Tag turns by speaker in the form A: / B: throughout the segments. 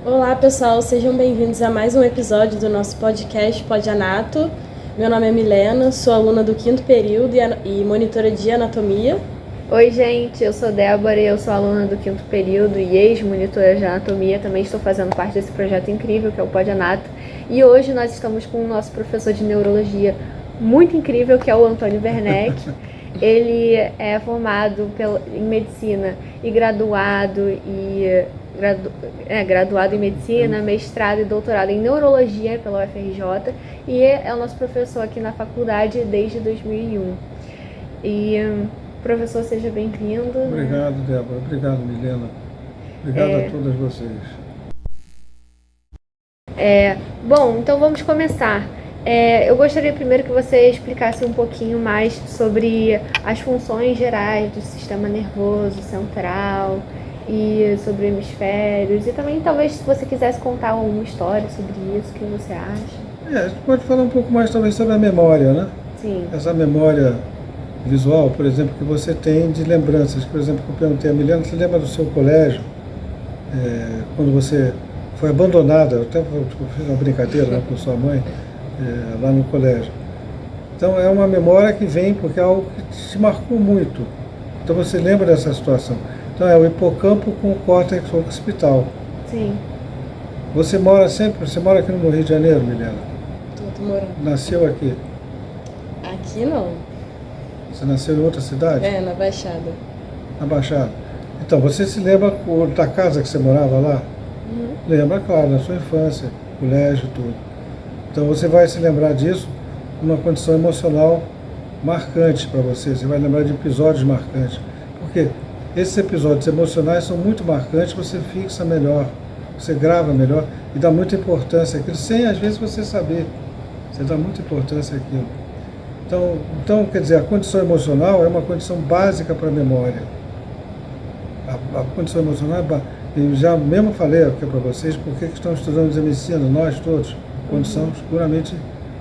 A: Olá pessoal, sejam bem-vindos a mais um episódio do nosso podcast Podanato. Meu nome é Milena, sou aluna do 5º período e monitora de anatomia.
B: Oi gente, eu sou Débora e eu sou aluna do 5º período e ex-monitora de anatomia. Também estou fazendo parte desse projeto incrível que é o Podanato. E hoje nós estamos com o nosso professor de neurologia muito incrível, que é o Antônio Werneck. Ele é formado em medicina e graduado em medicina, mestrado e doutorado em neurologia pela UFRJ e é o nosso professor aqui na faculdade desde 2001. Professor, seja bem-vindo.
C: Obrigado, Débora. Obrigado, Milena. Obrigado a todas vocês.
B: Bom, então vamos começar. Eu gostaria primeiro que você explicasse um pouquinho mais sobre as funções gerais do sistema nervoso central e sobre hemisférios, e também talvez se você quisesse contar alguma história sobre isso, o que você acha?
C: A gente pode falar um pouco mais talvez sobre a memória, né?
B: Sim.
C: Essa memória visual, por exemplo, que você tem de lembranças. Por exemplo, que eu perguntei a Milena, você lembra do seu colégio, quando você foi abandonada, eu até fiz uma brincadeira lá com sua mãe, lá no colégio. Então é uma memória que vem porque é algo que te marcou muito. Então você lembra dessa situação. Então é o hipocampo com o córtex occipital.
B: Sim.
C: Você mora aqui no Rio de Janeiro, Milena?
A: Tô morando.
C: Nasceu aqui?
A: Aqui não.
C: Você nasceu em outra cidade?
A: Na Baixada.
C: Na Baixada. Então, você se lembra da casa que você morava lá?
A: Uhum.
C: Lembra, claro, da sua infância, colégio, tudo. Então você vai se lembrar disso numa condição emocional marcante para você. Você vai lembrar de episódios marcantes. Porque esses episódios emocionais são muito marcantes, você fixa melhor, você grava melhor e dá muita importância àquilo, sem às vezes você saber. Você dá muita importância àquilo. Então, quer dizer, a condição emocional é uma condição básica para a memória. A condição emocional é básica. Eu já mesmo falei aqui para vocês porque que estão estudando medicina, nós todos, condições puramente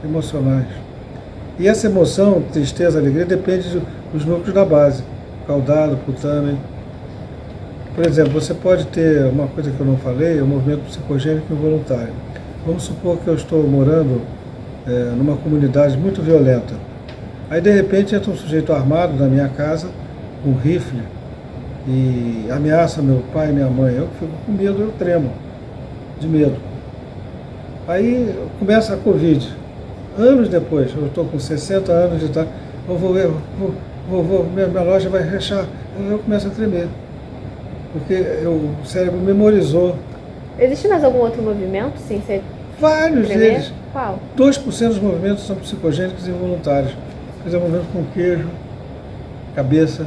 C: emocionais. E essa emoção, tristeza, alegria, depende dos núcleos da base, caudado, putâmen. Por exemplo, você pode ter uma coisa que eu não falei, o movimento psicogênico involuntário. Vamos supor que eu estou morando numa comunidade muito violenta. Aí, de repente, entra um sujeito armado na minha casa, com um rifle, e ameaça meu pai e minha mãe. Eu fico com medo, eu tremo, de medo. Aí começa a Covid. Anos depois, eu estou com 60 anos de idade, minha loja vai fechar. Eu começo a tremer, porque o cérebro memorizou.
B: Existe mais algum outro movimento sem ser
C: Vários
B: tremer?
C: deles.
B: Qual?
C: 2% dos movimentos são psicogênicos e involuntários. Quer dizer, movimento com queijo, cabeça.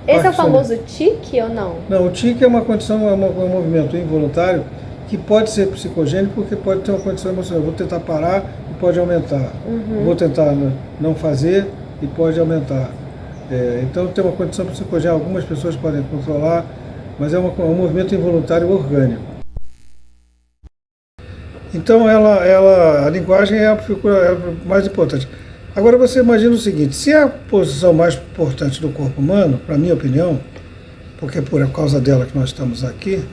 B: Esse é o famoso tique ou não?
C: Não, o tique é uma condição, é um movimento involuntário que pode ser psicogênico porque pode ter uma condição emocional. Eu vou tentar parar e pode aumentar. Vou tentar não fazer e pode aumentar. Então tem uma condição psicogênica. Algumas pessoas podem controlar, mas é um movimento involuntário orgânico. Então a linguagem é a figura mais importante. Agora você imagina o seguinte, se a posição mais importante do corpo humano, para minha opinião, porque é por causa dela que nós estamos aqui,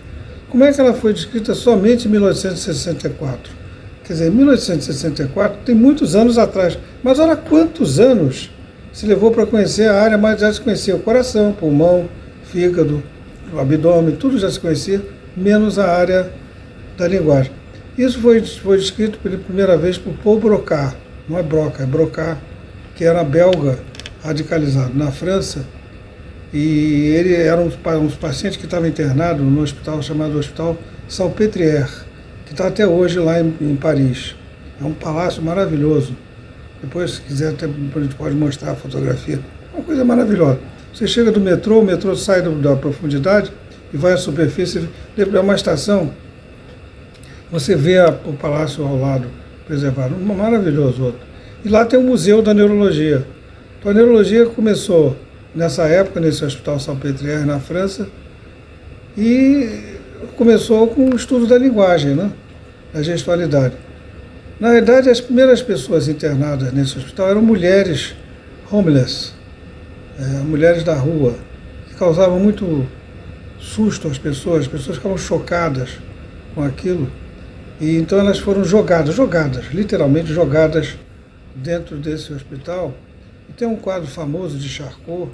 C: como é que ela foi descrita somente em 1864? Quer dizer, em 1864 tem muitos anos atrás, mas olha quantos anos se levou para conhecer a área, mas já se conhecia o coração, pulmão, fígado, o abdômen, tudo já se conhecia, menos a área da linguagem. Isso foi descrito pela primeira vez por Paul Broca, não é Broca, é Broca, que era belga radicalizado na França, e ele era um paciente que estava internado no hospital chamado Hospital Salpêtrière, que está até hoje lá em Paris. É um palácio maravilhoso. Depois, se quiser, até a gente pode mostrar a fotografia. É uma coisa maravilhosa. Você chega do metrô, o metrô sai da profundidade e vai à superfície, é uma estação, você vê o palácio ao lado, preservado, maravilhoso outro. E lá tem o Museu da Neurologia. Então a neurologia começou nessa época, nesse Hospital Salpêtrière na França, e começou com o estudo da linguagem, né? Da gestualidade. Na verdade, as primeiras pessoas internadas nesse hospital eram mulheres homeless, mulheres da rua, que causavam muito susto às pessoas ficavam chocadas com aquilo. E então elas foram jogadas, literalmente jogadas dentro desse hospital. E tem um quadro famoso de Charcot,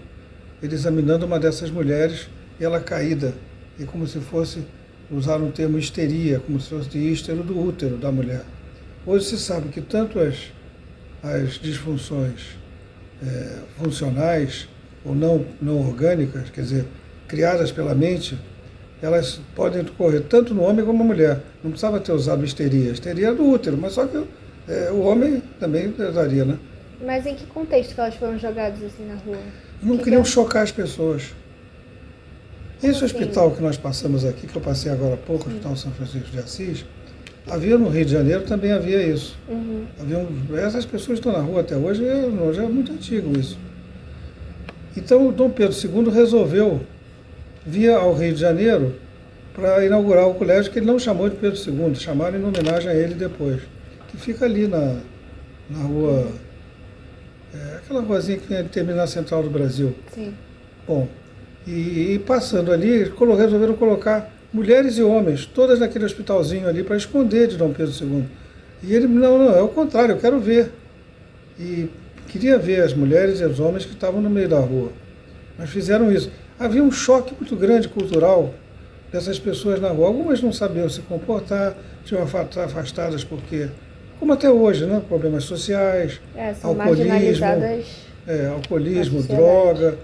C: ele examinando uma dessas mulheres e ela caída, e como se fosse, usar um termo histeria, como se fosse de hístero do útero da mulher. Hoje se sabe que tanto as disfunções funcionais ou não orgânicas, quer dizer, criadas pela mente, elas podem ocorrer tanto no homem como na mulher. Não precisava ter usado histeria. Histeria é do útero, mas só que o homem também usaria, né?
B: Mas em que contexto que elas foram jogadas assim na rua?
C: Não queriam chocar as pessoas. Esse
B: Assim?
C: hospital que nós passamos aqui, que eu passei agora há pouco, o Hospital São Francisco de Assis, havia no Rio de Janeiro também havia isso. Essas pessoas estão na rua até hoje, já é muito antigo isso. Então o Dom Pedro II resolveu vir ao Rio de Janeiro para inaugurar o colégio que ele não chamou de Pedro II, chamaram em homenagem a ele depois, que fica ali na rua, aquela ruazinha que termina na Central do Brasil.
B: Sim.
C: Bom, e passando ali, resolveram colocar mulheres e homens, todas naquele hospitalzinho ali, para esconder de Dom Pedro II. E ele, não, é o contrário, eu quero ver. E queria ver as mulheres e os homens que estavam no meio da rua. Mas fizeram isso. Havia um choque muito grande cultural dessas pessoas na rua. Algumas não sabiam se comportar, tinham afastadas porque, como até hoje, né? Problemas sociais,
B: São marginalizadas.
C: Alcoolismo, droga,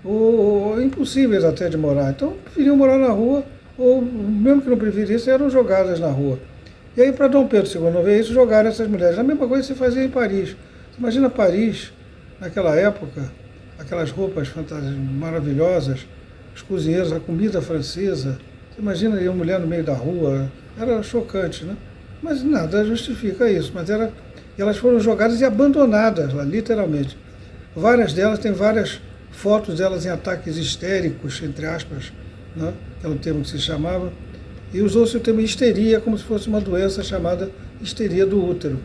C: ou impossíveis até de morar. Então, preferiam morar na rua, ou mesmo que não preferissem, eram jogadas na rua. E aí, para Dom Pedro II ver isso, jogaram essas mulheres. A mesma coisa se fazia em Paris. Você imagina Paris, naquela época, aquelas roupas maravilhosas, os cozinheiros, a comida francesa. Você imagina aí uma mulher no meio da rua, era chocante, né? Mas nada justifica isso. E elas foram jogadas e abandonadas lá, literalmente. Várias delas, tem várias fotos delas em ataques histéricos, entre aspas, né? Que é um termo que se chamava, e usou-se o termo histeria como se fosse uma doença chamada histeria do útero.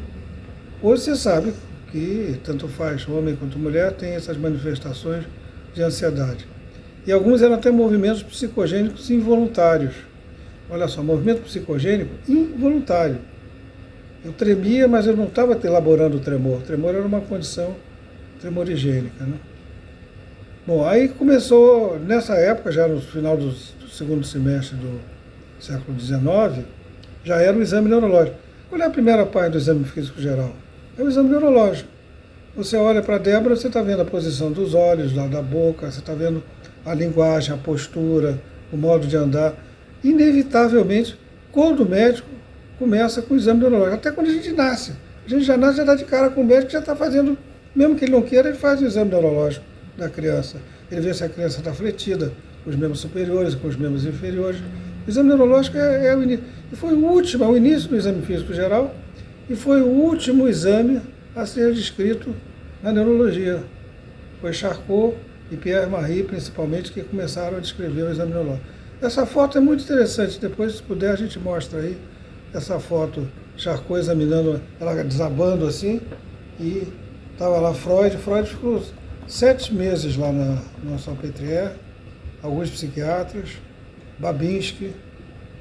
C: Hoje você sabe que tanto faz homem quanto mulher tem essas manifestações de ansiedade. E alguns eram até movimentos psicogênicos involuntários. Olha só, movimento psicogênico involuntário. Eu tremia, mas eu não estava elaborando o tremor. O tremor era uma condição tremorigênica, né? Bom, aí começou, nessa época, já no final do segundo semestre do século XIX, já era o exame neurológico. Qual é a primeira parte do exame físico geral? É o exame neurológico. Você olha para a Débora, você está vendo a posição dos olhos, da boca, você está vendo a linguagem, a postura, o modo de andar. Inevitavelmente, quando o médico começa com o exame neurológico, até quando a gente nasce. A gente já nasce, já está de cara com o médico, já está fazendo, mesmo que ele não queira, ele faz o exame neurológico da criança. Ele vê se a criança está fletida, com os membros superiores, com os membros inferiores. O exame neurológico é o início. E foi o último, é o início do exame físico geral, e foi o último exame a ser descrito na neurologia. Foi Charcot e Pierre-Marie, principalmente, que começaram a descrever o exame neurológico. Essa foto é muito interessante, depois, se puder, a gente mostra aí essa foto, Charcot examinando, ela desabando assim, e estava lá Freud ficou 7 meses lá na Salpêtrière, alguns psiquiatras, Babinski,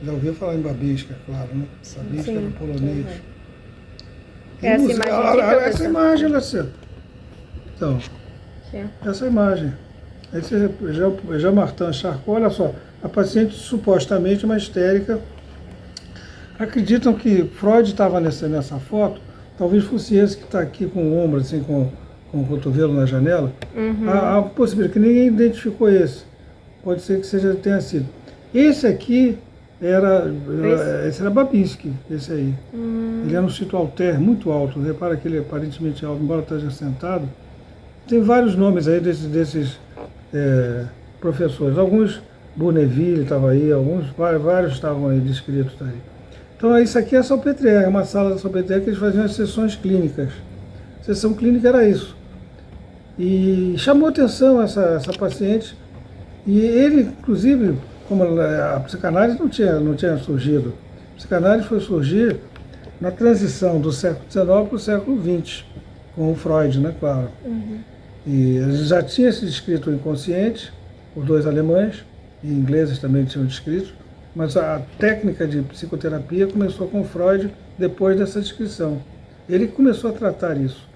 C: já ouviu falar em Babinski, é claro, né? Babinski era um polonês. Essa imagem, Alessandra. Então, essa imagem. Esse Jean-Martin Charcot, olha só, a paciente supostamente uma histérica. Acreditam que Freud estava nessa foto, talvez fosse esse que está aqui com o ombro, assim, com o cotovelo na janela. Há possibilidade que ninguém identificou esse. Pode ser que tenha sido. Esse aqui esse era Babinski, esse aí. Ele era um sítio alter, muito alto. Repara que ele é aparentemente alto, embora esteja sentado. Tem vários nomes aí desses professores. Alguns, Bourneville estava aí, vários estavam aí descritos aí. Então isso aqui é a Salpêtrière, é uma sala da Salpêtrière que eles faziam as sessões clínicas. A sessão clínica era isso. E chamou atenção essa paciente. E ele, inclusive, como a psicanálise não tinha surgido. A psicanálise foi surgir na transição do século XIX para o século XX, com o Freud, né, claro. E ele já tinha se descrito o inconsciente, os dois alemães, e ingleses também tinham descrito, Mas a técnica de psicoterapia começou com Freud depois dessa descrição. Ele começou a tratar isso.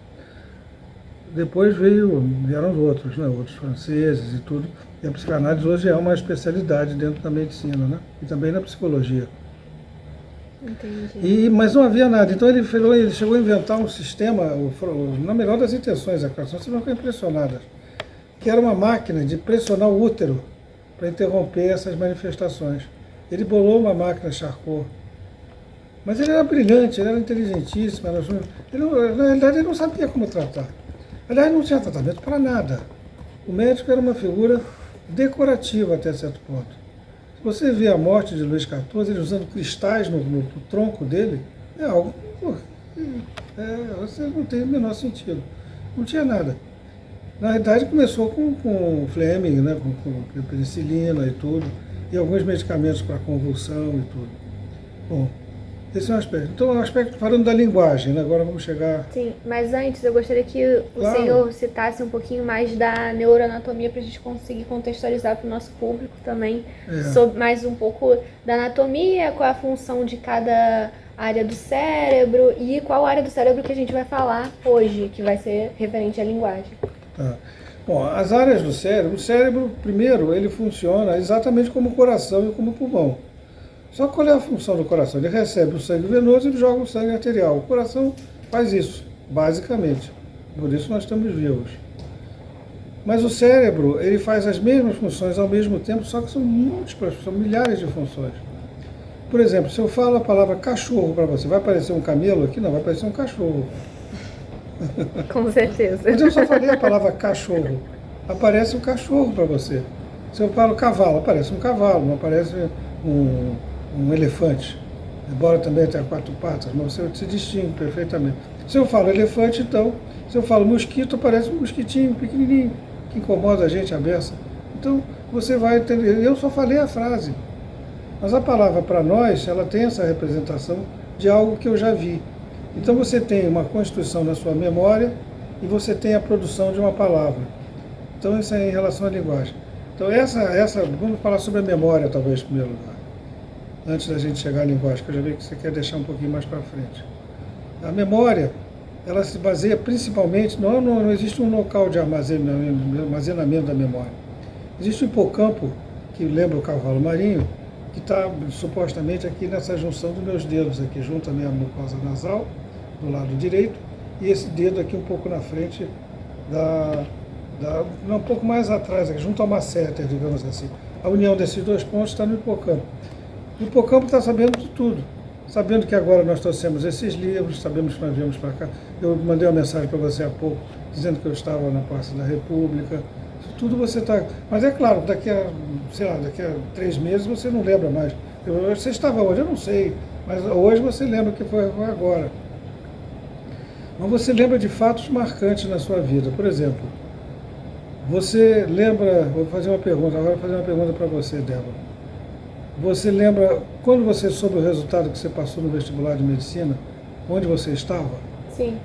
C: Depois vieram os outros, né? Outros franceses e tudo. E a psicanálise hoje é uma especialidade dentro da medicina, né? E também na psicologia.
B: Entendi.
C: Mas não havia nada. Então ele chegou a inventar um sistema, na melhor das intenções, vocês vão ficar impressionadas, que era uma máquina de pressionar o útero para interromper essas manifestações. Ele bolou uma máquina Charcot. Mas ele era brilhante, ele era inteligentíssimo. Na realidade, ele não sabia como tratar. Aliás, não tinha tratamento para nada. O médico era uma figura decorativa até certo ponto. Se você vê a morte de Luís XIV, ele usando cristais no tronco dele, é algo... você não tem o menor sentido. Não tinha nada. Na realidade, começou com Fleming, né, com penicilina e tudo, e alguns medicamentos para convulsão e tudo. Bom, esse é um aspecto. Então, um aspecto falando da linguagem, né? Agora vamos chegar...
B: Sim, mas antes eu gostaria que o senhor citasse um pouquinho mais da neuroanatomia para a gente conseguir contextualizar para o nosso público também, sobre mais um pouco da anatomia, qual é a função de cada área do cérebro e qual área do cérebro que a gente vai falar hoje, que vai ser referente à linguagem.
C: Tá. Bom, as áreas do cérebro, o cérebro, primeiro, ele funciona exatamente como o coração e como o pulmão. Só que qual é a função do coração? Ele recebe o sangue venoso e joga o sangue arterial. O coração faz isso, basicamente. Por isso nós estamos vivos. Mas o cérebro, ele faz as mesmas funções ao mesmo tempo, só que são múltiplas, são milhares de funções. Por exemplo, se eu falo a palavra cachorro para você, vai aparecer um camelo aqui? Não, vai aparecer um cachorro.
B: Com certeza.
C: Mas eu só falei a palavra cachorro. Aparece um cachorro para você. Se eu falo cavalo, aparece um cavalo, não aparece um elefante. Embora também tenha 4 patas, mas você se distingue perfeitamente. Se eu falo elefante, então, se eu falo mosquito, aparece um mosquitinho pequenininho, que incomoda a gente, a beça. Então, você vai entender. Eu só falei a frase. Mas a palavra para nós, ela tem essa representação de algo que eu já vi. Então você tem uma constituição na sua memória e você tem a produção de uma palavra. Então isso é em relação à linguagem. Então vamos falar sobre a memória talvez em primeiro lugar, antes da gente chegar à linguagem, que eu já vi que você quer deixar um pouquinho mais para frente. A memória, ela se baseia principalmente, não existe um local de armazenamento da memória. Existe o hipocampo, que lembra o cavalo marinho, que está supostamente aqui nessa junção dos meus dedos, aqui junto à minha mucosa nasal, do lado direito, e esse dedo aqui um pouco na frente, um pouco mais atrás, aqui, junto ao masseter, digamos assim. A união desses 2 pontos está no hipocampo. O hipocampo está sabendo de tudo, sabendo que agora nós trouxemos esses livros, sabemos que nós viemos para cá. Eu mandei uma mensagem para você há pouco, dizendo que eu estava na Praça da República. Tudo você está... Mas é claro, daqui a 3 meses você não lembra mais. Você estava onde? Eu não sei. Mas hoje você lembra que foi agora. Mas você lembra de fatos marcantes na sua vida. Por exemplo, você lembra... Vou fazer uma pergunta. Agora vou fazer uma pergunta para você, Débora. Você lembra, quando você soube o resultado que você passou no vestibular de medicina, onde você estava?
B: Sim.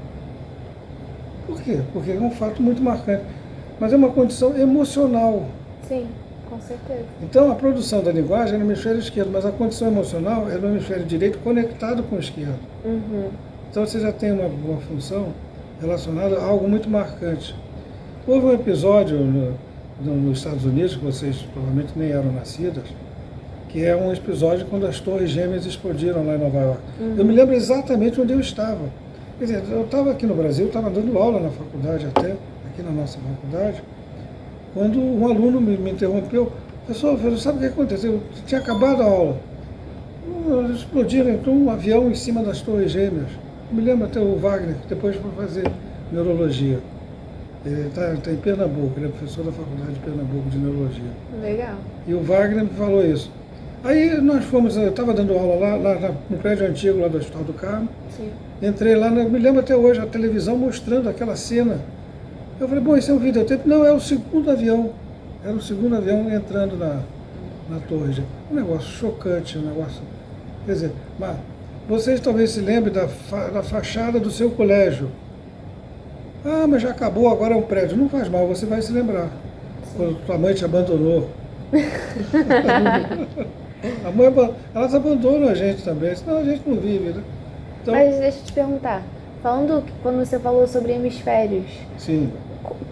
C: Por quê? Porque é um fato muito marcante. Mas é uma condição emocional.
B: Sim, com certeza.
C: Então, a produção da linguagem é no hemisfério esquerdo, mas a condição emocional é no hemisfério direito conectado com o esquerdo.
B: Uhum.
C: Então, você já tem uma função relacionada a algo muito marcante. Houve um episódio nos Estados Unidos, que vocês provavelmente nem eram nascidas, que é um episódio quando as torres gêmeas explodiram lá em Nova York.
B: Uhum.
C: Eu me lembro exatamente onde eu estava. Quer dizer, eu estava aqui no Brasil, estava dando aula na faculdade até, aqui na nossa faculdade, quando um aluno me interrompeu. Professor, sabe o que aconteceu? Eu tinha acabado a aula. Explodiram então um avião em cima das torres gêmeas. Eu me lembro até o Wagner, que depois foi fazer neurologia. Ele está em Pernambuco, ele é professor da Faculdade de Pernambuco de Neurologia.
B: Legal.
C: E o Wagner me falou isso. Aí nós fomos, eu estava dando aula lá no prédio antigo, lá do Hospital do Carmo.
B: Sim.
C: Entrei lá, me lembro até hoje, a televisão mostrando aquela cena. Eu falei, bom, isso é um videotape? Não, é o segundo avião. Era o segundo avião entrando na torre. Um negócio chocante, um negócio... Quer dizer, mas vocês talvez se lembrem da fachada do seu colégio. Ah, mas já acabou, agora é um prédio. Não faz mal, você vai se lembrar. Sim. Quando tua mãe te abandonou. A mãe, elas abandonam a gente também, senão a gente não vive, né? Então,
B: Mas deixa eu te perguntar, falando quando você falou sobre hemisférios,
C: sim.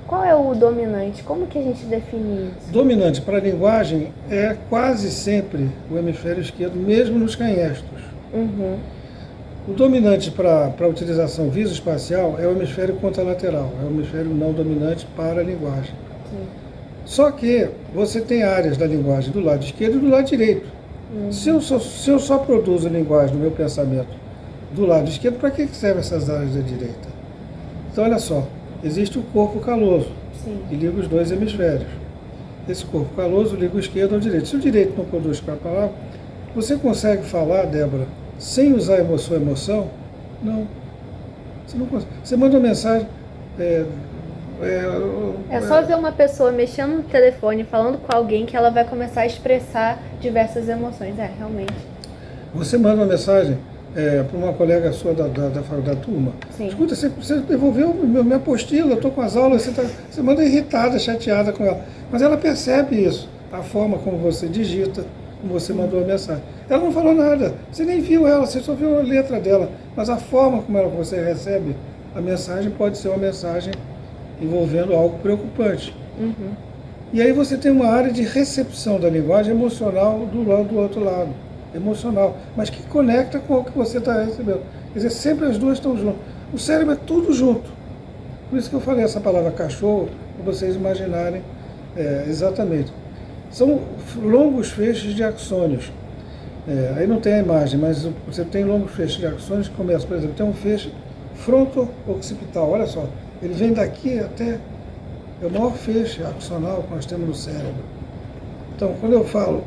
B: qual é o dominante? Como que a gente define isso?
C: Dominante para a linguagem é quase sempre o hemisfério esquerdo, mesmo nos canhestros.
B: Uhum.
C: O dominante para a utilização visoespacial é o hemisfério contralateral, é o hemisfério não dominante para a linguagem.
B: Sim.
C: Só que você tem áreas da linguagem do lado esquerdo e do lado direito. Se eu só produzo linguagem no meu pensamento do lado esquerdo, para que servem essas áreas da direita? Então, olha só, existe o corpo caloso,
B: Sim.
C: que liga os dois hemisférios. Esse corpo caloso liga o esquerdo ao direito. Se o direito não produz para a palavra, você consegue falar, Débora, sem usar sua emoção? Não. Você não consegue. Você manda uma mensagem.
B: É só ver uma pessoa mexendo no telefone, falando com alguém, que ela vai começar a expressar diversas emoções. É, realmente.
C: Você manda uma mensagem para uma colega sua da turma.
B: Sim.
C: Escuta, você devolveu minha apostila, eu estou com as aulas, você manda irritada, chateada com ela. Mas ela percebe isso, a forma como você digita, como você mandou a mensagem. Ela não falou nada, você nem viu ela, você só viu a letra dela. Mas a forma como você recebe a mensagem pode ser uma mensagem envolvendo algo preocupante.
B: Uhum.
C: E aí você tem uma área de recepção da linguagem emocional do outro lado. Emocional, mas que conecta com o que você está recebendo. Quer dizer, sempre as duas estão juntas. O cérebro é tudo junto. Por isso que eu falei essa palavra cachorro, para vocês imaginarem exatamente. São longos feixes de axônios. Aí não tem a imagem, mas você tem longos feixes de axônios que começam, por exemplo, tem um feixe fronto-occipital, olha só, ele vem daqui até, é o maior feixe axonal que nós temos no cérebro. Então, quando eu falo,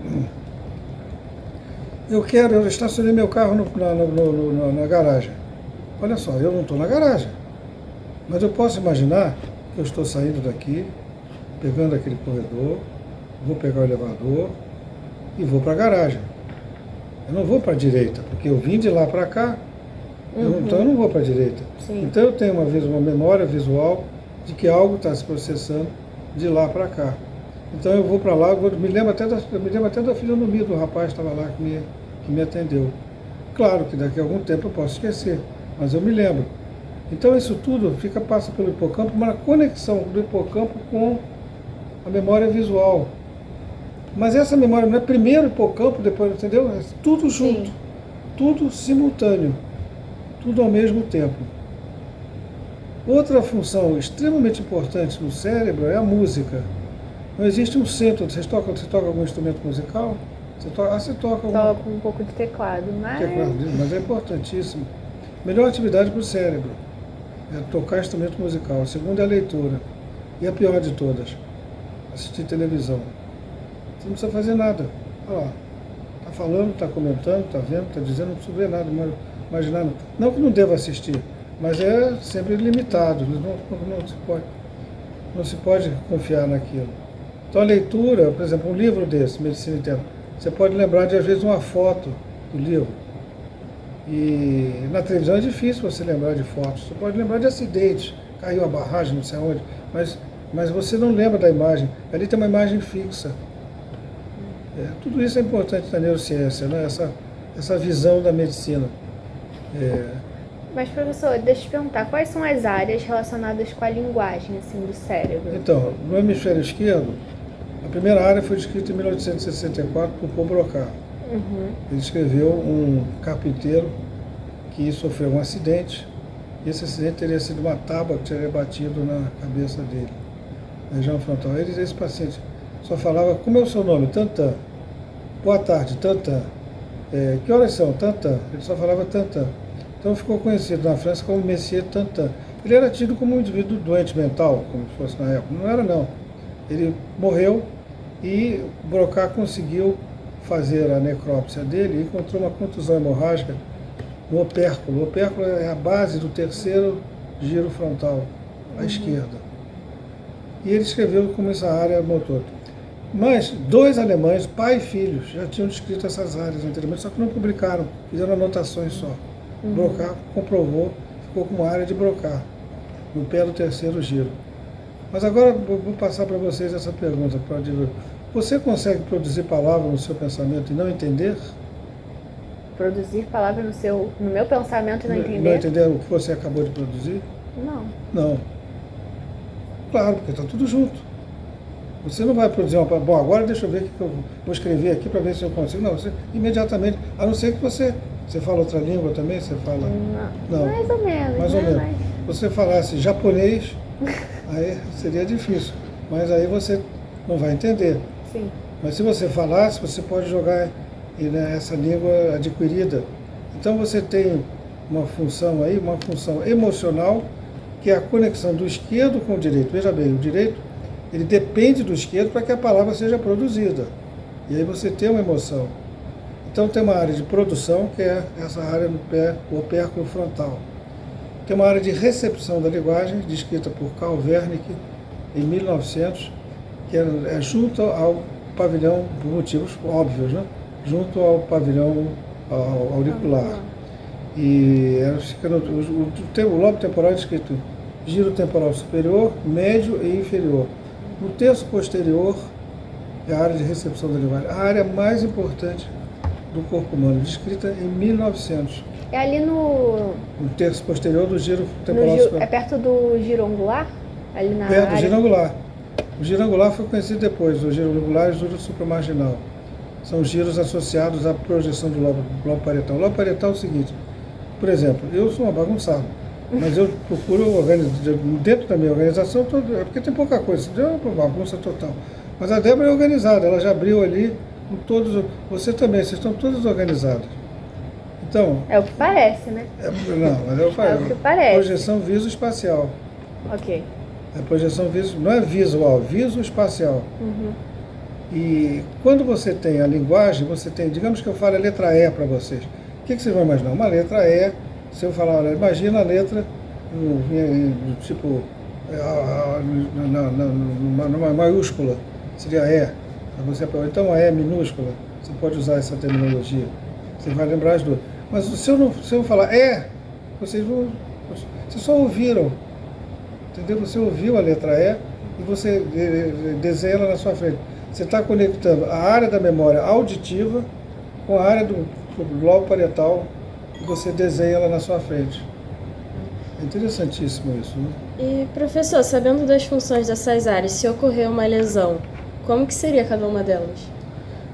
C: eu estacionei meu carro na garagem. Olha só, eu não estou na garagem, mas eu posso imaginar que eu estou saindo daqui, pegando aquele corredor, vou pegar o elevador e vou para a garagem. Eu não vou para a direita, porque eu vim de lá para cá, então eu não vou para a direita.
B: Sim.
C: Então eu tenho uma memória visual de que algo está se processando de lá para cá. Então eu vou para lá, me lembro até da fisionomia do rapaz que estava lá que me atendeu. Claro que daqui a algum tempo eu posso esquecer, mas eu me lembro. Então isso tudo passa pelo hipocampo, uma conexão do hipocampo com a memória visual. Mas essa memória não é primeiro hipocampo, depois, entendeu? É tudo junto,
B: Sim.
C: tudo simultâneo, tudo ao mesmo tempo. Outra função extremamente importante no cérebro é a música. Não existe um centro. Você toca algum instrumento musical? Você toca
B: Toco um pouco de teclado,
C: mas é importantíssimo. Melhor atividade para o cérebro é tocar instrumento musical. A segunda é a leitura. E a pior de todas, assistir televisão. Você não precisa fazer nada. Olha lá. Está falando, está comentando, está vendo, está dizendo, não precisa ver nada, imaginar nada. Não que não deva assistir, mas é sempre limitado. Não se pode confiar naquilo. Então a leitura, por exemplo, um livro desse, Medicina Interna, você pode lembrar de às vezes uma foto do livro. E na televisão é difícil você lembrar de fotos. Você pode lembrar de acidentes, caiu a barragem, não sei aonde, mas você não lembra da imagem. Ali tem uma imagem fixa. Tudo isso é importante na neurociência, né? Essa visão da medicina.
B: Mas, professor, deixa eu te perguntar, quais são as áreas relacionadas com a linguagem, assim, do cérebro?
C: Então, no hemisfério esquerdo, a primeira área foi descrita em 1864 por Paul Broca.
B: Uhum.
C: Ele escreveu um carpinteiro que sofreu um acidente. E esse acidente teria sido uma tábua que teria batido na cabeça dele, na região frontal. Esse paciente só falava, como é o seu nome? Tantan. Boa tarde, Tantan. Que horas são? Tantan. Ele só falava Tantan. Então ficou conhecido na França como Monsieur Tantan. Ele era tido como um indivíduo doente mental, como se fosse na época. Não era, não. Ele morreu e Broca conseguiu fazer a necrópsia dele e encontrou uma contusão hemorrágica no opérculo. O opérculo é a base do terceiro giro frontal, à esquerda. E ele escreveu como essa área motor. Mas 2 alemães, pai e filhos, já tinham descrito essas áreas anteriormente, só que não publicaram, fizeram anotações só. Broca comprovou, ficou com uma área de Broca, no pé do terceiro giro. Mas agora vou passar para vocês essa pergunta, Você consegue produzir palavras no seu pensamento e não entender?
B: Produzir palavras no meu pensamento e não
C: Não
B: entender?
C: entender o que você acabou de produzir?
B: Não.
C: Não. Claro, porque está tudo junto. Você não vai produzir uma palavra. Bom, agora deixa eu ver o que eu vou escrever aqui para ver se eu consigo. Não, você imediatamente, a não ser que você fala outra língua também, você fala.
B: Não. Mais ou menos.
C: Mais ou
B: né?
C: menos. Você falasse japonês, aí seria difícil. Mas aí você não vai entender.
B: Sim.
C: Mas se você falasse, você pode jogar essa língua adquirida. Então você tem uma função aí, uma função emocional, que é a conexão do esquerdo com o direito. Veja bem, o direito ele depende do esquerdo para que a palavra seja produzida. E aí você tem uma emoção. Então tem uma área de produção, que é essa área no pé, o opérculo frontal. Tem uma área de recepção da linguagem, descrita por Carl Wernicke em 1900, que é junto ao pavilhão, por motivos óbvios, né? Junto ao pavilhão auricular. E fica o lobo temporal é descrito giro temporal superior, médio e inferior. No terço posterior é a área de recepção da linguagem, a área mais importante do corpo humano, descrita em 1900.
B: É ali no
C: terço posterior do giro temporal superior.
B: É perto do giro angular? Ali na
C: Perto do
B: área...
C: giro angular. O giro angular foi conhecido depois, o giro angular e o giro supramarginal. São giros associados à projeção do lobo parietal. O lobo parietal é o seguinte, por exemplo, eu sou uma bagunçada, mas eu procuro organizar, dentro da minha organização, é porque tem pouca coisa, é uma bagunça total. Mas a Débora é organizada, ela já abriu ali, com todos, você também, vocês estão todos organizados. Então,
B: é o que parece, né?
C: Não, mas eu falo.
B: É o que parece.
C: Projeção visoespacial.
B: Ok.
C: É projeção não é visual, visoespacial. E quando você tem a linguagem, você tem, digamos que eu falo a letra E para vocês. O que vocês vão imaginar? Uma letra E, se eu falar, olha, imagina a letra, tipo, numa maiúscula, seria E. Então a E minúscula, você pode usar essa terminologia. Você vai lembrar as duas. Mas se eu falar vocês só ouviram. Entendeu? Você ouviu a letra E e você desenha ela na sua frente. Você está conectando a área da memória auditiva com a área do lobo parietal e você desenha ela na sua frente. É interessantíssimo isso, né?
A: E, professor, sabendo das funções dessas áreas, se ocorrer uma lesão, como que seria cada uma delas?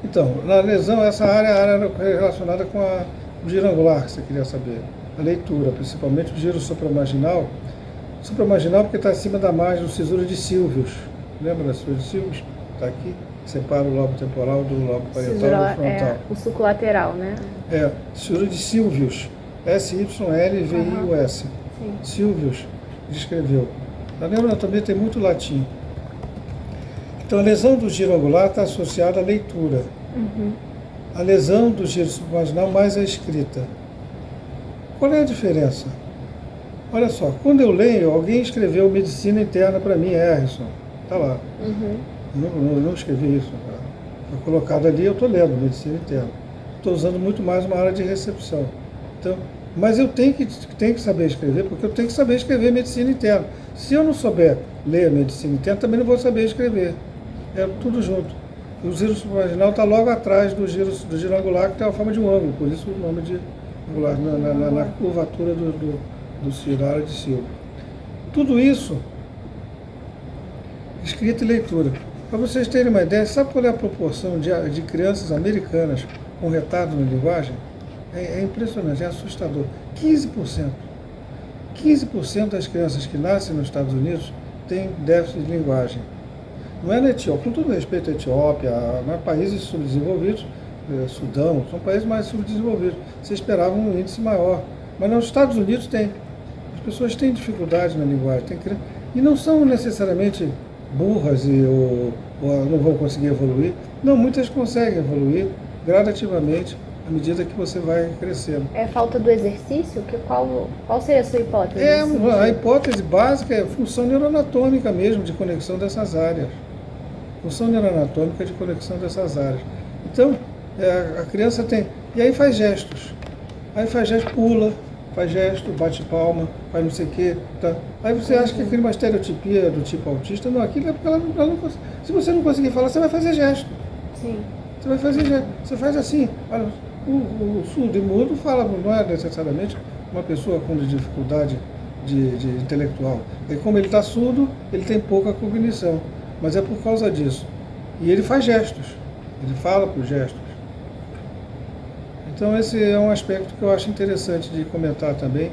C: Então, na lesão, essa área é a área relacionada com o giro angular, que você queria saber. A leitura, principalmente o giro supramarginal. Supramarginal porque está acima da margem do cisura de Sylvius. Lembra da cisura de Sylvius? Está aqui, separa o lobo temporal do lobo parietal do frontal.
B: É o sulco lateral, né?
C: É, cisura de Sylvius. S-Y-L-V-I-U-S. Sylvius descreveu. Na neuroanatomia tem muito latim. Então a lesão do giro angular está associada à leitura. A lesão do giro submarginal mais a escrita. Qual é a diferença? Olha só, quando eu leio, alguém escreveu medicina interna para mim, Harrison. Está lá. Eu não escrevi isso. Foi colocado ali, eu estou lendo medicina interna. Estou usando muito mais uma área de recepção. Então, mas eu tenho que saber escrever, porque eu tenho que saber escrever medicina interna. Se eu não souber ler medicina interna, também não vou saber escrever. É tudo junto. O giro supramarginal está logo atrás do giro angular, que tem a forma de um ângulo, por isso o nome de angular, na curvatura da área de Silva. Tudo isso, escrita e leitura. Para vocês terem uma ideia, sabe qual é a proporção de crianças americanas com retardo na linguagem? É impressionante, é assustador. 15%. 15% das crianças que nascem nos Estados Unidos têm déficit de linguagem. Não é na Etiópia, com todo respeito à Etiópia, mas países subdesenvolvidos, Sudão, são países mais subdesenvolvidos. Você esperava um índice maior. Mas nos Estados Unidos tem. As pessoas têm dificuldade na linguagem. E não são necessariamente burras ou não vão conseguir evoluir. Não, muitas conseguem evoluir gradativamente à medida que você vai crescendo.
B: É falta do exercício? Qual seria a sua hipótese?
C: A hipótese básica é função neuroanatômica mesmo, de conexão dessas áreas. Função neuroanatômica de conexão dessas áreas. Então, a criança tem... E aí faz gestos. Aí faz gesto, pula, faz gesto, bate palma, faz não sei o quê. Tá? Aí você acha que aquilo é uma estereotipia do tipo autista. Não, aquilo é porque ela não consegue. Se você não conseguir falar, você vai fazer gesto.
B: Sim.
C: Você vai fazer gesto. Você faz assim. Olha, o surdo e mudo fala, não é necessariamente uma pessoa com dificuldade de intelectual. E como ele está surdo, ele tem pouca cognição. Mas é por causa disso. E ele faz gestos. Ele fala por gestos. Então esse é um aspecto que eu acho interessante de comentar também,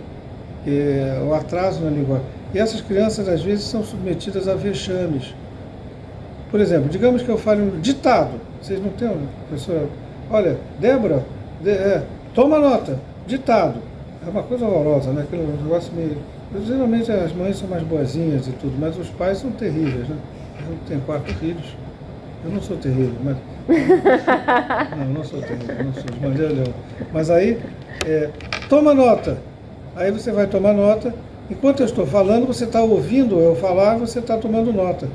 C: que é o atraso na linguagem. E essas crianças às vezes são submetidas a vexames. Por exemplo, digamos que eu fale um ditado. Vocês não têm uma professora? Olha, Débora, toma nota, ditado. É uma coisa horrorosa, né? Aquele negócio meio... Geralmente as mães são mais boazinhas e tudo, mas os pais são terríveis, né? Eu tenho 4 filhos. Eu não sou terrível, mas... Não sou terrível, não sou de maneira nenhuma. Mas aí, toma nota. Aí você vai tomar nota. Enquanto eu estou falando, você está ouvindo eu falar, você está tomando nota.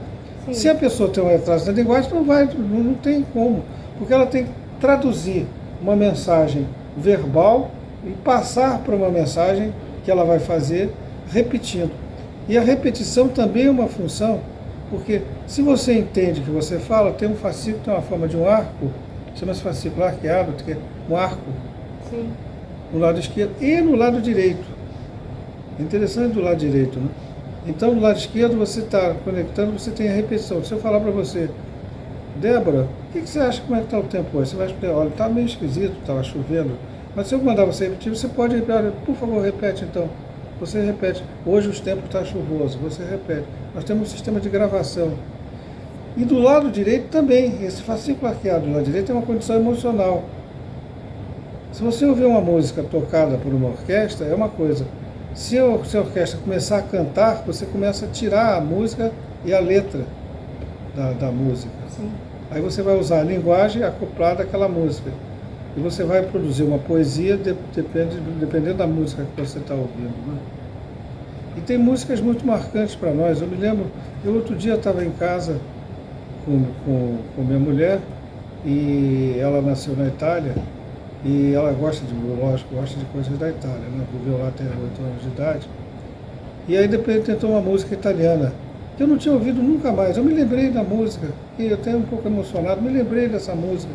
C: Sim. Se a pessoa tem um retraso na linguagem, não tem como. Porque ela tem que traduzir uma mensagem verbal e passar para uma mensagem que ela vai fazer repetindo. E a repetição também é uma função, porque se você entende que você fala, tem um fascículo, tem uma forma de um arco, chama-se fascículo arqueado, que é um arco. Sim. No lado esquerdo e no lado direito. É interessante do lado direito, né? Então, do lado esquerdo, você está conectando, você tem a repetição. Se eu falar para você, Débora, o que você acha, como é que está o tempo hoje? Você vai explicar, olha, está meio esquisito, estava chovendo. Mas se eu mandar você repetir, você pode repetir, olha, por favor, repete então. Você repete, hoje os tempos está chuvoso, você repete. Nós temos um sistema de gravação. E do lado direito também, esse fascículo arqueado do lado direito é uma condição emocional. Se você ouvir uma música tocada por uma orquestra, é uma coisa. Se a orquestra começar a cantar, você começa a tirar a música e a letra da música. Sim. Aí você vai usar a linguagem acoplada àquela música. E você vai produzir uma poesia dependendo da música que você está ouvindo. Né? E tem músicas muito marcantes para nós. Eu me lembro, eu outro dia estava em casa com minha mulher, e ela nasceu na Itália, e ela gosta de coisas da Itália, né? Viveu lá até 8 anos de idade. E aí depois tentou uma música italiana, que eu não tinha ouvido nunca mais. Eu me lembrei da música, e eu até um pouco emocionado, me lembrei dessa música,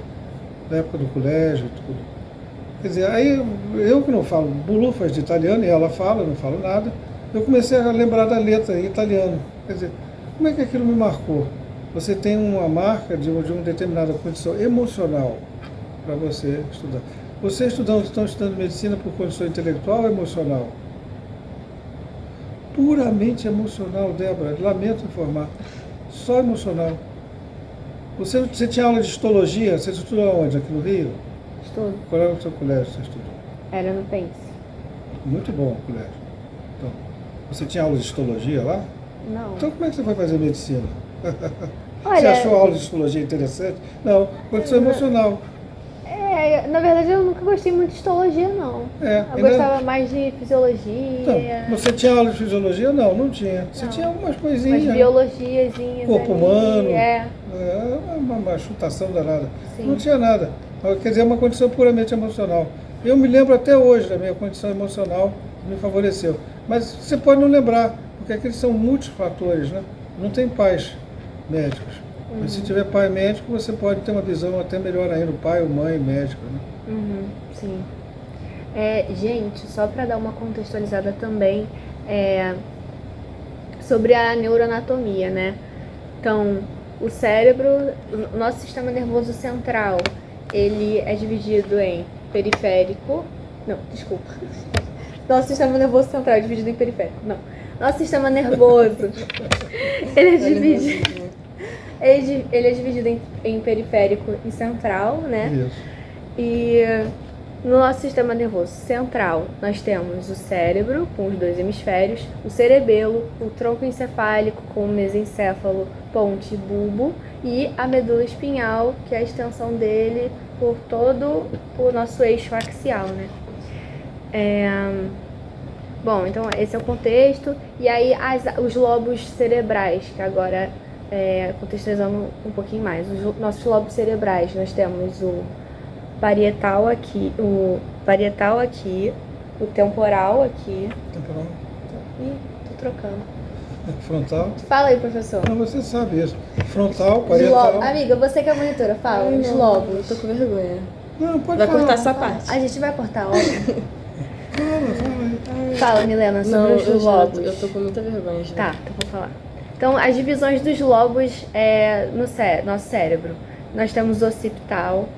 C: da época do colégio e tudo. Quer dizer, aí eu que não falo bulufas de italiano, e ela fala, eu não falo nada, eu comecei a lembrar da letra em italiano. Quer dizer, como é que aquilo me marcou? Você tem uma marca de uma determinada condição emocional para você estudar. Vocês estão estudando medicina por condição intelectual ou emocional? Puramente emocional, Débora. Lamento informar. Só emocional. Você tinha aula de histologia? Você estudou onde? Aqui no Rio?
B: Estudo.
C: Qual era o seu colégio que você estudou?
B: Era no Pense.
C: Muito bom o colégio. Então, você tinha aula de histologia lá?
B: Não.
C: Então como é que você vai fazer medicina?
B: Olha,
C: você achou a aula de histologia interessante? Não, condição emocional.
B: Na verdade eu nunca gostei muito de histologia, não. Eu gostava mais de fisiologia.
C: Então, você tinha aula de fisiologia? Não, não tinha. Você tinha algumas coisinhas.
B: Umas biologiazinhas.
C: Corpo humano.
B: Uma
C: chutação danada.
B: Sim.
C: Não tinha nada. Quer dizer, é uma condição puramente emocional. Eu me lembro até hoje da minha condição emocional, me favoreceu. Mas você pode não lembrar, porque aqueles são multifatores, né? Não tem pais médicos. Mas se tiver pai médico, você pode ter uma visão até melhor ainda, o pai ou mãe médico, né?
B: Sim. Gente, só para dar uma contextualizada também, sobre a neuroanatomia, né? Então, o cérebro, o nosso sistema nervoso central, ele é dividido em periférico... Não, desculpa. Nosso sistema nervoso central é dividido em periférico. Não. Nosso sistema nervoso, ele é dividido em periférico e central, né?
C: Isso.
B: E no nosso sistema nervoso central, nós temos o cérebro, com os 2 hemisférios, o cerebelo, o tronco encefálico, com o mesencéfalo, ponte e bulbo, e a medula espinhal, que é a extensão dele por todo o nosso eixo axial, né? Bom, então esse é o contexto. E aí os lobos cerebrais, que agora, contextualizando um pouquinho mais, os nossos lobos cerebrais, nós temos o parietal aqui, o temporal aqui.
C: Temporal.
B: Ih, tô trocando.
C: Frontal.
B: Fala aí, professor.
C: Não, você sabe isso. Frontal,
B: Os
C: parietal.
B: lobos. Amiga, você que é monitora, fala.
A: Ai,
B: Os
A: não,
B: lobos.
A: Eu tô com vergonha.
C: Não, pode
A: Vai
C: falar.
A: cortar essa parte.
B: A gente vai cortar, óbvio.
C: Fala aí.
B: Fala, Milena, sobre
A: Não,
B: os lobos.
A: eu tô com muita vergonha já.
B: Tá, então vou falar. Então, as divisões dos lobos no nosso cérebro. Nós temos o occipital,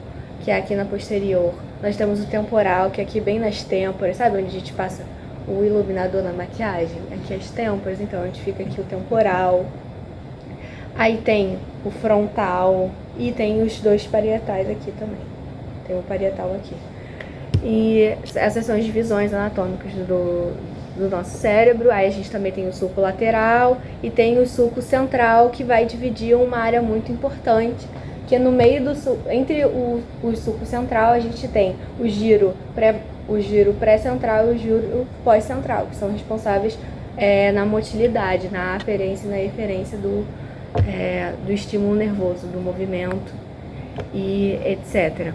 B: que é aqui na posterior. Nós temos o temporal, que é aqui bem nas têmporas, sabe onde a gente passa o iluminador na maquiagem? Aqui as têmporas, então onde fica aqui o temporal. Aí tem o frontal e tem os dois parietais aqui também. Tem o parietal aqui. E essas são as divisões anatômicas do nosso cérebro. Aí a gente também tem o sulco lateral e tem o sulco central, que vai dividir uma área muito importante, que é no meio entre o sulco central a gente tem o giro pré-central e o giro pós-central, que são responsáveis na motilidade, na aferência e na eferência do estímulo nervoso, do movimento e etc.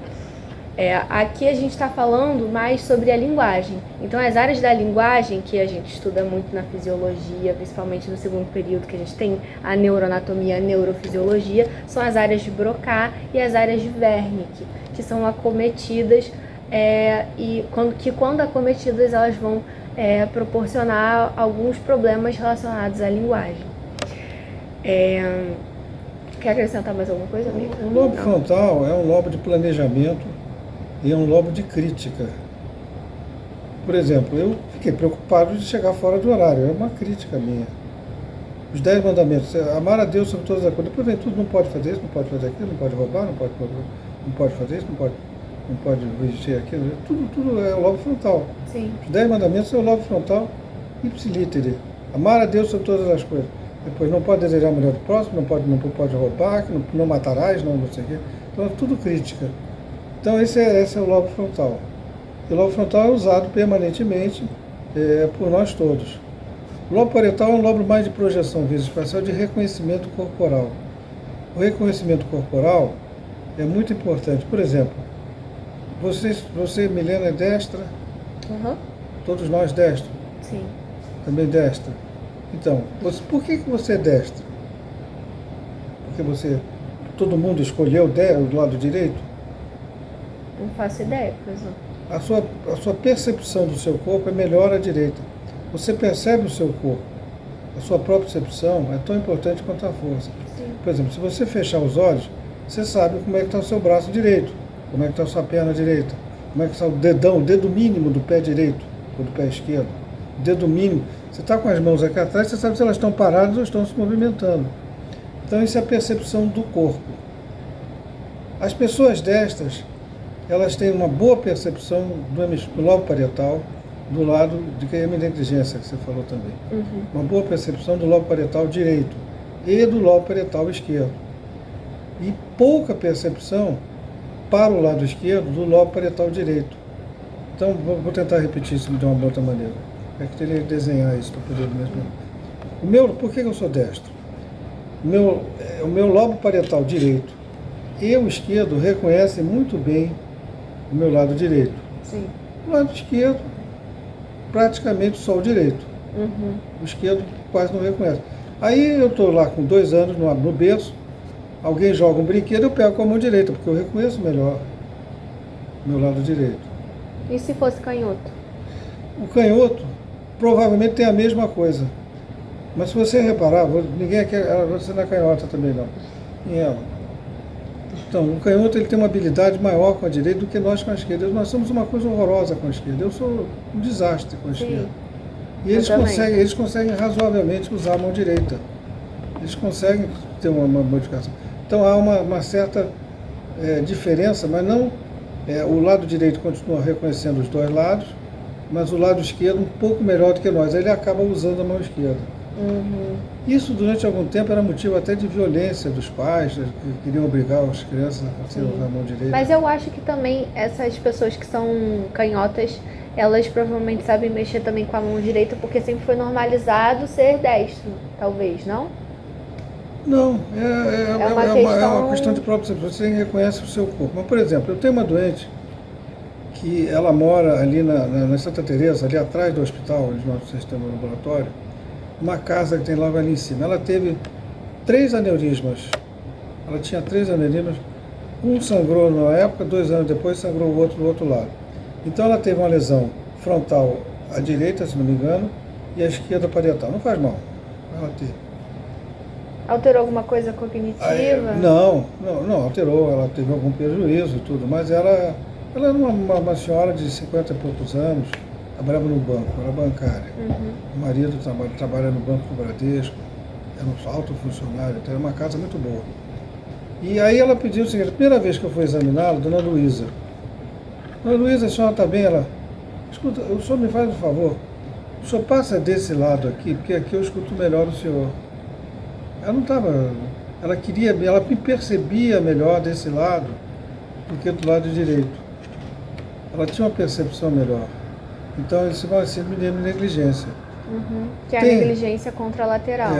B: Aqui a gente está falando mais sobre a linguagem. Então, as áreas da linguagem, que a gente estuda muito na fisiologia, principalmente no segundo período, que a gente tem a neuroanatomia, a neurofisiologia, são as áreas de Broca e as áreas de Wernicke, que são acometidas quando acometidas, elas vão proporcionar alguns problemas relacionados à linguagem. Quer acrescentar mais alguma coisa, amiga?
C: O lobo frontal é um lobo de planejamento e é um lobo de crítica. Por exemplo, eu fiquei preocupado de chegar fora do horário, é uma crítica minha. Os 10 mandamentos, amar a Deus sobre todas as coisas. Depois vem tudo, não pode fazer isso, não pode fazer aquilo, não pode roubar, não pode fazer isso, não pode vestir aquilo. Tudo é o lobo frontal.
B: Sim.
C: Os 10 mandamentos é o lobo frontal ipsilítere. Amar a Deus sobre todas as coisas. Depois não pode desejar a mulher do próximo, não pode roubar, não matarás, não sei o quê. Então é tudo crítica. Então esse é o lobo frontal. E o lobo frontal é usado permanentemente por nós todos. O lobo parietal é um lobo mais de projeção visoespacial, de reconhecimento corporal. O reconhecimento corporal é muito importante. Por exemplo, você Milena, é destra?
B: Uhum.
C: Todos nós destros?
B: Sim.
C: Também destra? Então, por que você é destra? Porque todo mundo escolheu o lado direito?
B: Não faço ideia, professor.
C: A sua percepção do seu corpo é melhor à direita. Você percebe o seu corpo. A sua própria percepção é tão importante quanto a força.
B: Sim.
C: Por exemplo, se você fechar os olhos, você sabe como é que está o seu braço direito, como é que está a sua perna direita, como é que está o dedo mínimo do pé direito ou do pé esquerdo. O dedo mínimo. Você está com as mãos aqui atrás, você sabe se elas estão paradas ou estão se movimentando. Então, isso é a percepção do corpo. As pessoas destras, elas têm uma boa percepção do lobo parietal, do lado de que é a inteligência, que você falou também.
B: Uhum.
C: Uma boa percepção do lobo parietal direito e do lobo parietal esquerdo. E pouca percepção para o lado esquerdo do lobo parietal direito. Então, vou tentar repetir isso de uma outra maneira. É que teria que desenhar isso para poder mesmo. Por que eu sou destro? O meu lobo parietal direito e o esquerdo reconhecem muito bem o meu lado direito.
B: Sim.
C: O lado esquerdo, praticamente só o direito.
B: Uhum.
C: O esquerdo quase não reconhece. Aí eu estou lá com 2 anos no berço, alguém joga um brinquedo, eu pego com a mão direita, porque eu reconheço melhor o meu lado direito.
B: E se fosse canhoto?
C: O canhoto provavelmente tem a mesma coisa. Mas se você reparar, ninguém aqui, você não é canhota também não. E ela. Então, o canhoto ele tem uma habilidade maior com a direita do que nós com a esquerda. Nós somos uma coisa horrorosa com a esquerda. Eu sou um desastre com a esquerda. E eles conseguem razoavelmente usar a mão direita. Eles conseguem ter uma modificação. Então há uma certa diferença, mas não o lado direito continua reconhecendo os dois lados, mas o lado esquerdo um pouco melhor do que nós. Ele acaba usando a mão esquerda.
B: Uhum.
C: Isso durante algum tempo era motivo até de violência dos pais, que queriam obrigar as crianças a usar a mão direita.
B: Mas eu acho que também essas pessoas que são canhotas, elas provavelmente sabem mexer também com a mão direita, porque sempre foi normalizado ser destro, talvez, não?
C: Não, é uma questão de
B: própria.
C: própria. Você reconhece o seu corpo. Mas, por exemplo, eu tenho uma doente que ela mora ali na Santa Teresa, ali atrás do hospital, onde nós estamos no laboratório, uma casa que tem logo ali em cima. Ela teve 3 aneurismas. Ela tinha 3 aneurismas. Um sangrou na época, 2 anos depois sangrou o outro do outro lado. Então ela teve uma lesão frontal à direita, se não me engano, e à esquerda parietal. Não faz mal. Ela teve.
B: Alterou alguma coisa cognitiva?
C: Não alterou. Ela teve algum prejuízo e tudo, mas ela era uma senhora de 50 e poucos anos, trabalhava no banco, era bancária. O marido trabalha no Banco do Bradesco, era um alto funcionário, então era uma casa muito boa. E aí ela pediu o seguinte: a primeira vez que eu fui examiná-la, dona Luísa, a senhora está bem? Ela, escuta, o senhor me faz um favor, o senhor passa desse lado aqui, porque aqui eu escuto melhor o senhor. Ela não estava, ela me percebia melhor desse lado do que do lado direito. Ela tinha uma percepção melhor. Então isso vai ser negligência.
B: Que é a negligência contralateral.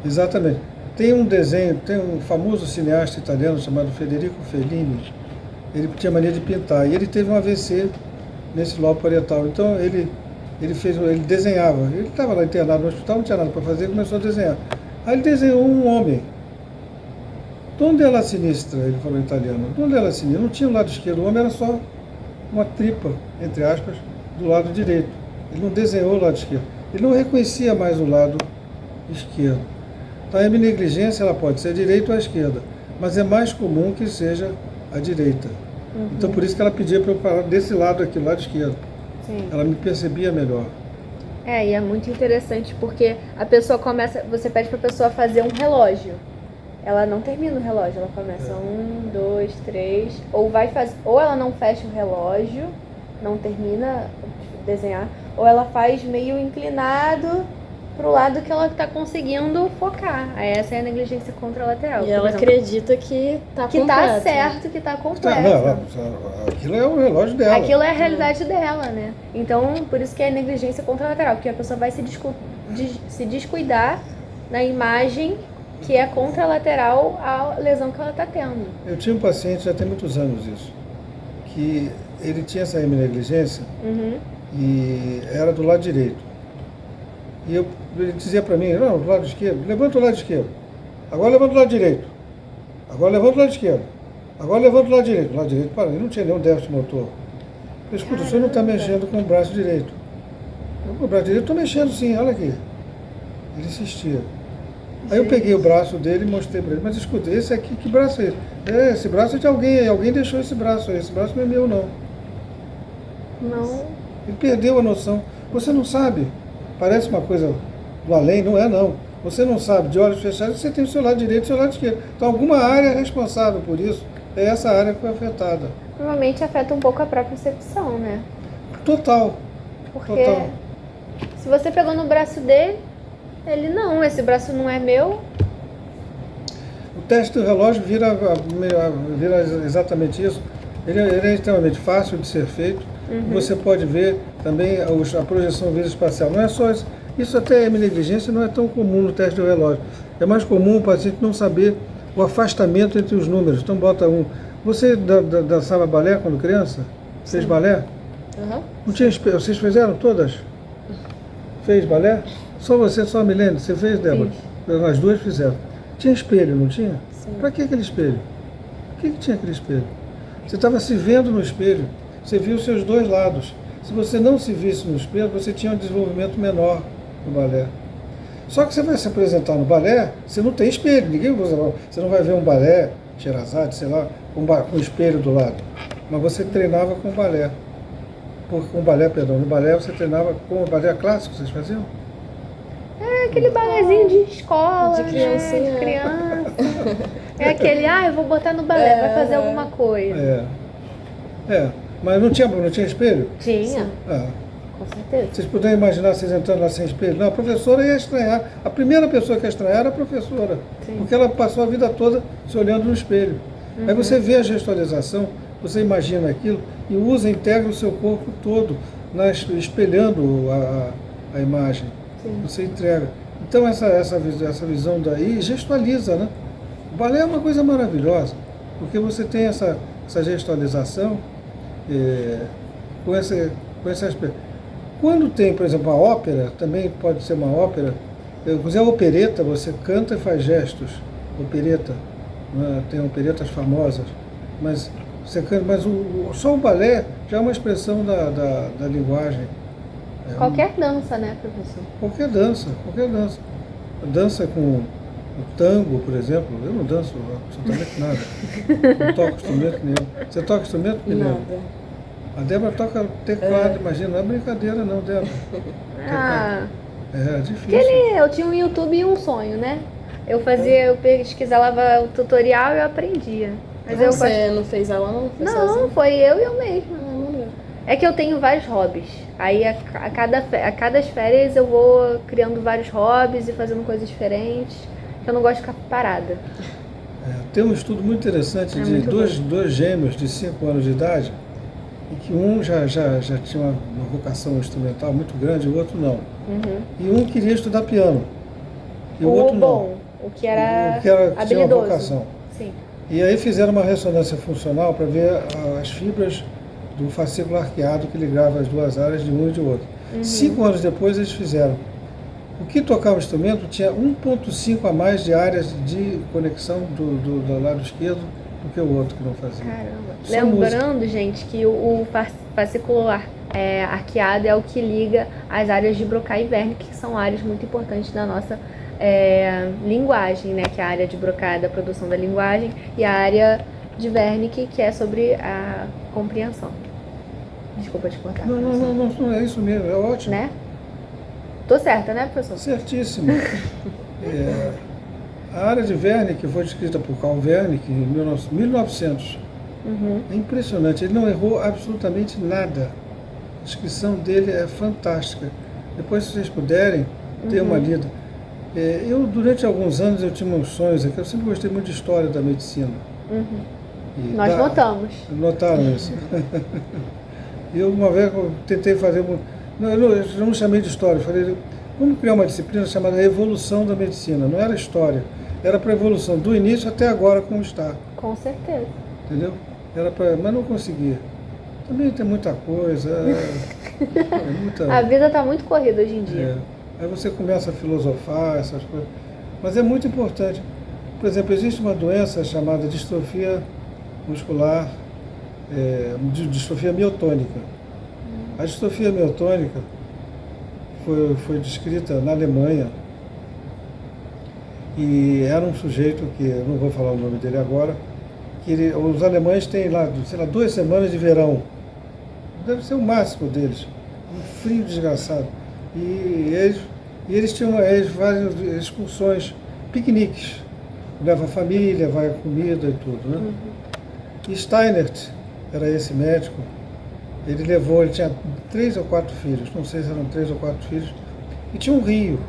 C: Exatamente. Tem um desenho, tem um famoso cineasta italiano chamado Federico Fellini. Ele tinha mania de pintar e ele teve um AVC nesse lobo parietal. Então ele desenhava. Ele estava lá internado no hospital, não tinha nada para fazer, ele começou a desenhar. Aí ele desenhou um homem. Donde ela sinistra, ele falou em italiano. Donde ela sinistra? Não tinha o lado esquerdo, o homem era só uma tripa, entre aspas, do lado direito. Ele não desenhou o lado esquerdo. Ele não reconhecia mais o lado esquerdo. Então a hemionegligência ela pode ser a direita ou a esquerda, mas é mais comum que seja a direita. Então por isso que ela pedia para eu parar desse lado aqui, o lado esquerdo.
B: Sim.
C: Ela me percebia melhor.
B: E é muito interessante porque a pessoa começa, você pede para a pessoa fazer um relógio. Ela não termina o relógio, ela começa 1, 2, 3, ou ela não fecha o relógio, não termina de desenhar, ou ela faz meio inclinado pro lado que ela está conseguindo focar. Aí essa é a negligência contralateral.
A: E ela acredita que tá
B: que
A: completo.
B: tá certo, que tá completo.
C: Aquilo é o relógio dela.
B: Aquilo é a realidade dela, né? Então, por isso que é negligência contralateral, porque a pessoa vai se descuidar na imagem que é contralateral à lesão que ela está tendo.
C: Eu tinha um paciente, já tem muitos anos isso, que ele tinha essa hemionegligência e era do lado direito. E ele dizia para mim, não, do lado esquerdo, levanta o lado esquerdo. Agora levanta o lado direito. Agora levanta o lado esquerdo. Agora levanta o lado direito. O lado direito, para, ele não tinha nenhum déficit motor. Eu falei, escuta, o senhor não está mexendo com o braço direito. Com o braço direito estou mexendo sim, olha aqui. Ele insistia. Aí eu peguei o braço dele e mostrei para ele, mas escuta, esse aqui, que braço é esse? Esse braço é de alguém, alguém deixou esse braço aí, esse braço não é meu não.
B: Não.
C: Ele perdeu a noção. Você não sabe, parece uma coisa do além, não é não. Você não sabe, de olhos fechados, você tem o seu lado direito e o seu lado esquerdo. Então alguma área é responsável por isso, é essa área que foi afetada.
B: Normalmente afeta um pouco a própria percepção, né?
C: Total.
B: Porque
C: Total.
B: se você pegou no braço dele, ele não, esse braço não é meu.
C: O teste do relógio vira exatamente isso. Ele é extremamente fácil de ser feito. Você pode ver também a projeção visoespacial. Não é só isso. Isso até é negligência, não é tão comum no teste do relógio. É mais comum o paciente não saber o afastamento entre os números. Então bota um. Você dançava balé quando criança? Fez balé? Não tinha espelho. Vocês fizeram todas? Fez balé? Só você, só a Milene? Você fez, Débora? As duas fizeram. Tinha espelho, não tinha? Para que aquele espelho? Por que tinha aquele espelho? Você estava se vendo no espelho. Você viu os seus dois lados. Se você não se visse no espelho, você tinha um desenvolvimento menor no balé. Só que você vai se apresentar no balé, você não tem espelho. Você não vai ver um balé, Sherazade, sei lá, com um espelho do lado. Mas você treinava com balé. Com balé, perdão. No balé você treinava com o balé clássico, vocês faziam?
B: É aquele balézinho de escola,
A: de criança.
B: Né? De criança. É aquele, eu vou botar no balé, vai fazer alguma coisa.
C: Mas não tinha espelho?
B: Tinha. Com certeza.
C: Vocês puderem imaginar vocês entrando lá sem espelho? Não, a professora ia estranhar. A primeira pessoa que ia estranhar era a professora. Sim. Porque ela passou a vida toda se olhando no espelho. Aí você vê a gestualização, você imagina aquilo e integra o seu corpo todo, espelhando a imagem. Sim. Você entrega. Então essa visão daí gestualiza, né? O balé é uma coisa maravilhosa, porque você tem essa gestualização com esse aspecto. Quando tem, por exemplo, a ópera, também pode ser uma ópera. Inclusive a opereta, você canta e faz gestos. Opereta, né? Tem operetas famosas, mas você canta, mas só o balé já é uma expressão da linguagem.
B: Qualquer dança, né, professor?
C: Qualquer dança, qualquer dança. Dança com o tango, por exemplo, eu não danço absolutamente nada. Não toco instrumento nenhum. Você toca instrumento, Guilherme?
A: Nada.
C: A Débora toca teclado, imagina, não é brincadeira não, Débora.
B: Ah,
C: É difícil.
B: eu tinha um YouTube e um sonho, né? Eu pesquisava o tutorial e eu aprendia. Mas eu
A: Você não fez aula, não? Foi
B: Não,
A: sozinho?
B: foi eu e eu mesma.
A: Ah, não lembro.
B: É que eu tenho vários hobbies. Aí a cada férias eu vou criando vários hobbies e fazendo coisas diferentes. Que eu não gosto de ficar parada.
C: Tem um estudo muito interessante de
B: muito
C: dois gêmeos de 5 anos de idade, e que um já tinha uma vocação instrumental muito grande, e o outro não.
B: Uhum.
C: E um queria estudar piano, e o
B: O
C: outro
B: bom, o que era
C: tinha uma
B: habilidoso.
C: vocação.
B: Sim.
C: E aí fizeram uma ressonância funcional para ver as fibras do fascículo arqueado que ligava as duas áreas de um e de outro. 5 anos depois eles fizeram. O que tocava o instrumento tinha 1,5 a mais de áreas de conexão do lado esquerdo do que o outro que não fazia.
B: Caramba.
C: Só
B: Lembrando, gente, que o fascículo arqueado é o que liga as áreas de Broca e Wernicke, que são áreas muito importantes da nossa linguagem, né? Que é a área de Broca é da produção da linguagem e a área de Wernicke, que é sobre a compreensão. Desculpa te cortar.
C: Não, é isso mesmo, é ótimo.
B: Né? Tô certa, né, professor?
C: Certíssimo. A área de Wernicke foi descrita por Carl Wernicke em 1900.
B: Uhum.
C: É impressionante, ele não errou absolutamente nada. A descrição dele é fantástica. Depois, se vocês puderem, dê uma lida. Durante alguns anos, eu tinha uns sonhos aqui, eu sempre gostei muito de história da medicina.
B: Uhum.
C: E
B: Nós notamos.
C: Notaram isso. Eu, uma vez, eu tentei fazer... Eu não chamei de história, eu falei, vamos criar uma disciplina chamada Evolução da Medicina. Não era história, era para evolução, do início até agora como está.
B: Com certeza.
C: Entendeu? Mas não conseguia. Também tem muita coisa.
B: A vida está muito corrida hoje em dia.
C: Aí você começa a filosofar, essas coisas. Mas é muito importante. Por exemplo, existe uma doença chamada distrofia muscular, distrofia miotônica. A distrofia miotônica foi descrita na Alemanha e era um sujeito que, eu não vou falar o nome dele agora, que os alemães têm lá, sei lá, 2 semanas de verão. Deve ser o máximo deles. Um frio desgraçado. E eles fazem excursões, piqueniques. Leva a família, vai a comida e tudo, né?
B: Uhum.
C: E Steinert era esse médico. Ele tinha 3 ou 4 filhos, não sei se eram 3 ou 4 filhos, e tinha um rio,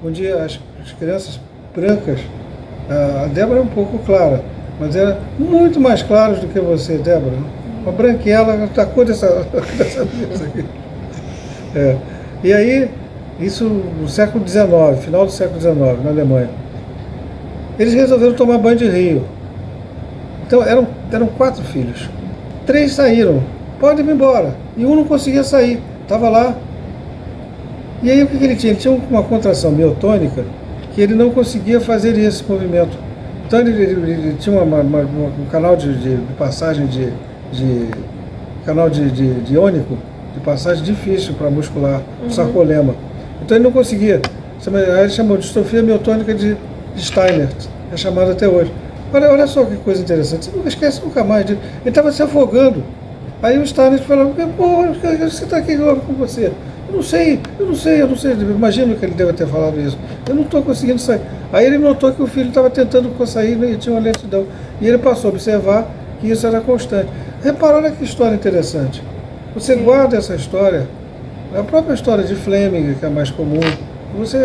C: onde as crianças brancas, a Débora é um pouco clara, mas era muito mais claras do que você, Débora. Uma branquela, da cor dessa mesa aqui. E aí, isso no século XIX, final do século XIX, na Alemanha. Eles resolveram tomar banho de rio. Então eram 4 filhos. 3 saíram. Pode ir embora. E um não conseguia sair, estava lá. E aí o que ele tinha? Ele tinha uma contração miotônica que ele não conseguia fazer esse movimento. Então ele tinha um canal de passagem canal de iônico, de passagem difícil para muscular, sarcolema. Então ele não conseguia. Aí ele chamou de distrofia miotônica de Steinert, é chamado até hoje. Olha só que coisa interessante, você nunca esquece nunca mais dele. Ele estava se afogando. Aí o Steinert falou, você está aqui com você? Eu não sei. Imagino que ele deve ter falado isso. Eu não estou conseguindo sair. Aí ele notou que o filho estava tentando sair e tinha uma lentidão. E ele passou a observar que isso era constante. Repara, olha que história interessante. Você guarda essa história, a própria história de Fleming, que é a mais comum,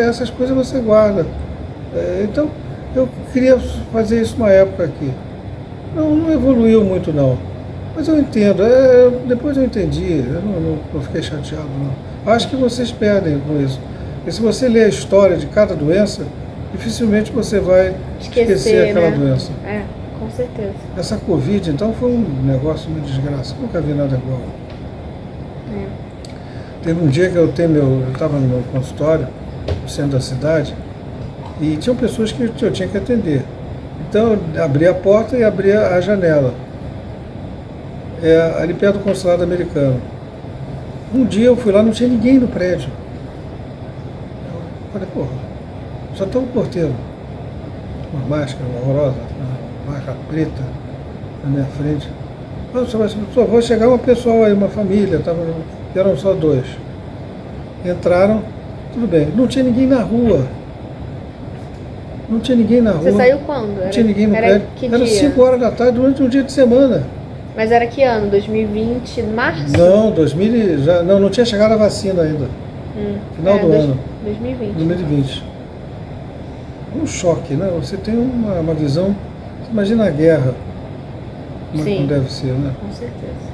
C: essas coisas você guarda. Então, eu queria fazer isso uma época aqui. Não evoluiu muito, não. Mas eu entendo, depois eu entendi, eu não fiquei chateado, não. Acho que vocês perdem com isso. Porque se você ler a história de cada doença, dificilmente você vai esquecer aquela doença.
B: Com certeza.
C: Essa Covid, então, foi um negócio, uma desgraça. Nunca vi nada igual. Teve um dia que eu estava no meu consultório, no centro da cidade, e tinham pessoas que eu tinha que atender. Então eu abri a porta e abri a janela. Ali perto do consulado americano. Um dia eu fui lá, não tinha ninguém no prédio. Eu falei, porra, só tem um porteiro. Uma máscara horrorosa, uma marca preta na minha frente. Só vou chegar uma pessoa aí, uma família, eram só 2. Entraram, tudo bem. Não tinha ninguém na rua. Não tinha ninguém na rua.
B: Você saiu quando?
C: Não tinha ninguém no prédio. Era 5 horas da tarde, durante um dia de semana.
B: Mas era que ano? 2020, março?
C: Não, 2000, não tinha chegado a vacina ainda. Final do ano.
B: 2020.
C: 2020. Um choque, né? Você tem uma visão. Você imagina a guerra. Como
B: Sim.
C: deve ser, né?
B: Com certeza.